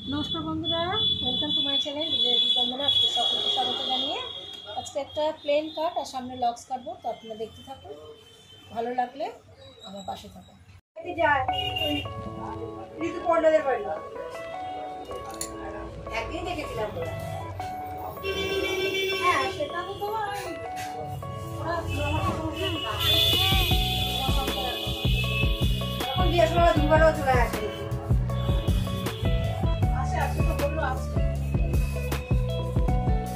নমস্কার বন্ধুরা, welcome to my channel relative বন্ধুরা। আপনাদের সকলকে স্বাগত জানিয়ে আজকে একটা প্লেন কাট আর সামনে লক্স কাটবো, তো আপনারা দেখতে থাকুন। ভালো লাগলে আমার পাশে থাকুন। একদিন দেখেছিলাম, হ্যাঁ সেটা তো তোমার এখন বিয়ের সময় দুবারও চলে আসে।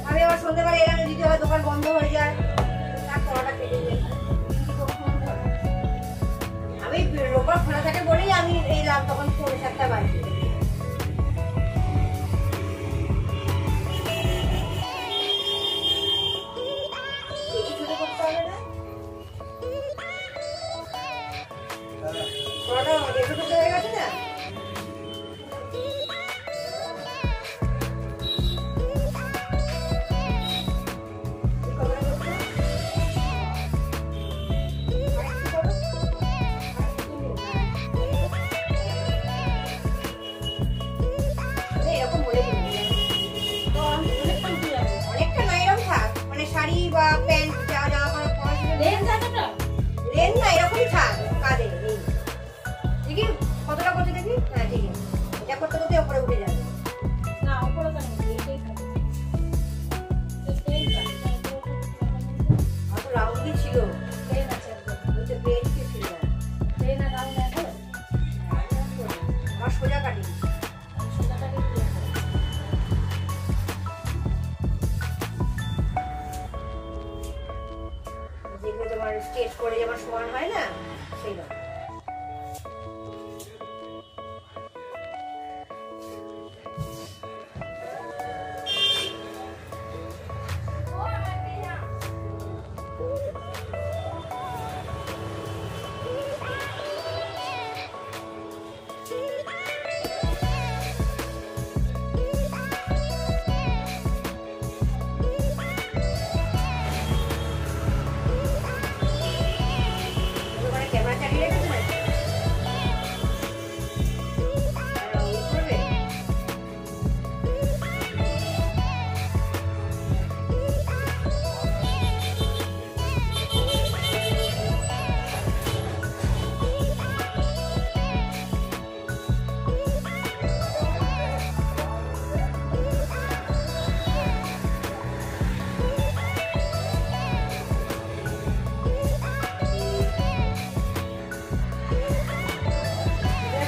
আমি আবার সন্ধ্যেবেলা এলাম, দিতে হয় দোকান বন্ধ হয়ে যায়, তার পড়াটা কেটে যায়। আমি রোববার খোলা থাকে বলেই আমি এলাম, তখন 7:30 বাজে। হয়ে গেছে না, অনেকটা না এরকম থাক, মানে শাড়ি বা প্যান্ট যা জামা কাপড় রেন না এরকমই থাক কাঁধে। দেখি কতটা করছে দেখি। হ্যাঁ ঠিক আছে, এটা করতে করতে ওপরে উঠে যাবে। না উপরে কেন এটাই থাকে। আমার রাউন্ডই ছিল, প্লেন আছে একদম। ওইটা বেঞ্চ ছিল, প্লেন আর রাউন্ড আছে। আমার সোজা কাটি। সোজাটাকে প্লেন করে। যেগুলো তোমার স্ট্রেট করে যেমন সমান হয় না, সেইরকম। ক্যামেরা চালিয়ে রেখেছো না? করবে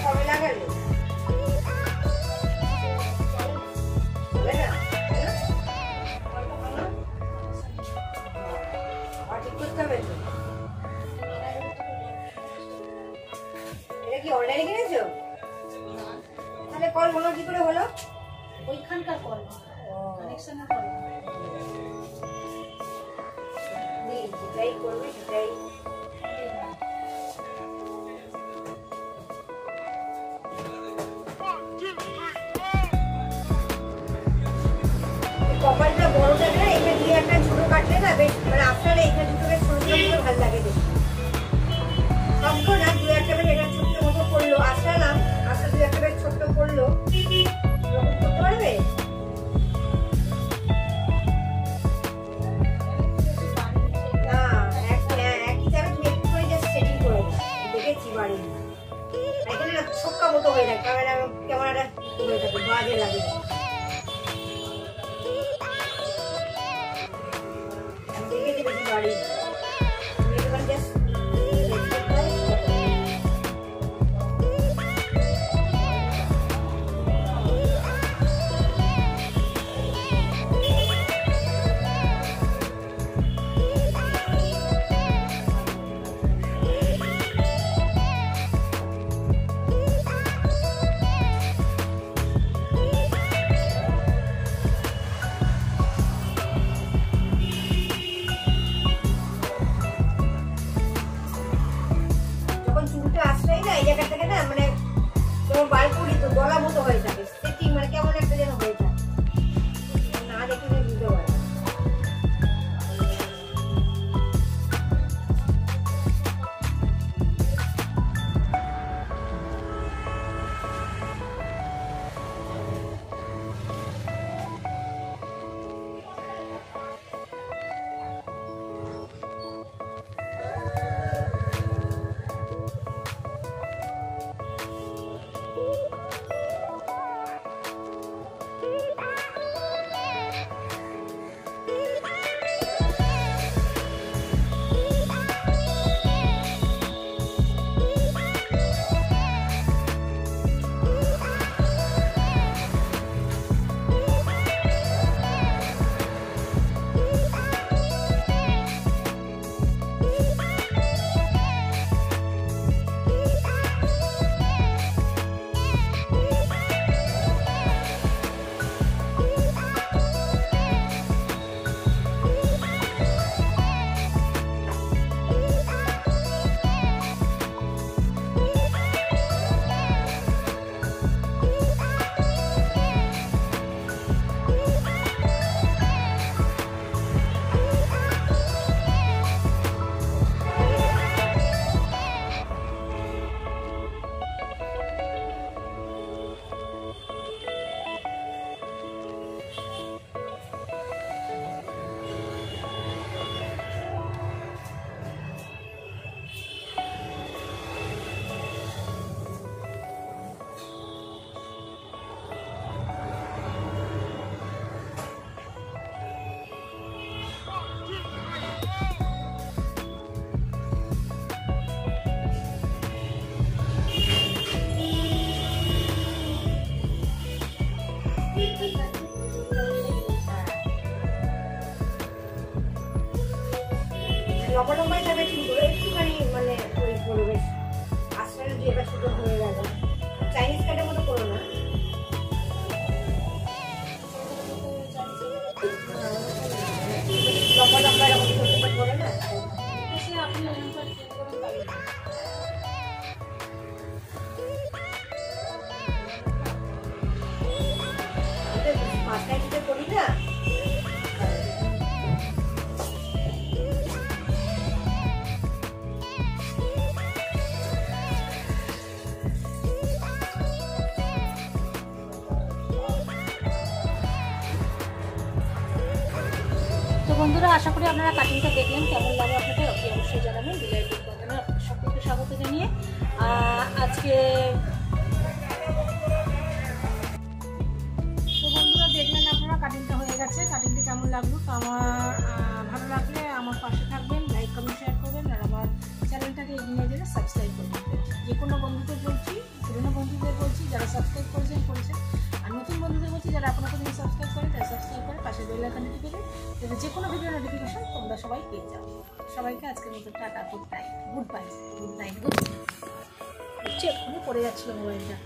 কবে লাগালে? হবে না? আর ঠিক করতে হবে তো। এটা কি অনলাইনে কিনেছো? তাহলে কল হলো কি করে হলো? ওইখানকার কল কানেকশনের কল। যেটাই করবে সেটাই। কপালটা বড় থাকে না, এখানে দিয়ে একটা ছোট কাটলে না বেশ, মানে আপনার এখানে দুটো বেশ ছোট ছোট করে ভালো লাগে বেশ। সবগুলো না, দু একটা বেশ এখানে ছোট্ট মতো করলো, আসলাম আসলে দু একটা বেশ ছোট্ট করলো, এরকম করতে পারবে? না একই জায়গায় তুমি একটু করে জাস্ট সেটিং করে দাও, দেখেছি বাড়ি এখানে না ছক্কা মতো হয়ে যায়, ক্যামেরাটা হয়ে থাকে, বাজে লাগে। দেখেছি বেশি বাড়ি জাস্ট এবার ছোটো হয়ে গেল। চাইনিজ কাটের মতো করো না। লম্বা লম্বা এরকম ছোটো ছোটো করে না। সে আপনি এরকম করে চেঞ্জ করুন তাহলে। মাথায় দিতে করি না। তো বন্ধুরা, আশা করি আপনারা কাটিংটা দেখলেন, কেমন লাগে আপনাদের অবশ্যই জানাবেন। ডিলাইট বন্ধনা সকলকে স্বাগত জানিয়ে আজকে তো বন্ধুরা দেখলেন আপনারা কাটিংটা হয়ে গেছে। কাটিংটা কেমন লাগলো? তো আমার ভালো লাগলে আমার পাশে থাকবেন, লাইক কমেন্ট শেয়ার করবেন, আর আমার চ্যানেলটাকে এগিয়ে গেলে সাবস্ক্রাইব করবেন। যে কোনো বন্ধুদের বলছি, পুরোনো বন্ধুদের বলছি যারা সাবস্ক্রাইব করেছেন, আর নতুন বন্ধুদের বলছি যারা আপনারা কোনো সাবস্ক্রাইব করেন তারা সাবস্ক্রাইব করে পাশে বেল আইকনটি টিপে দিন, যাতে যে কোনো ভিডিও নোটিফিকেশন তোমরা সবাই পেয়ে যাও। সবাইকে আজকের মতো tata, good night, good bye, good night, good night. এক্ষুনি পড়ে যাচ্ছিল মোবাইলটা।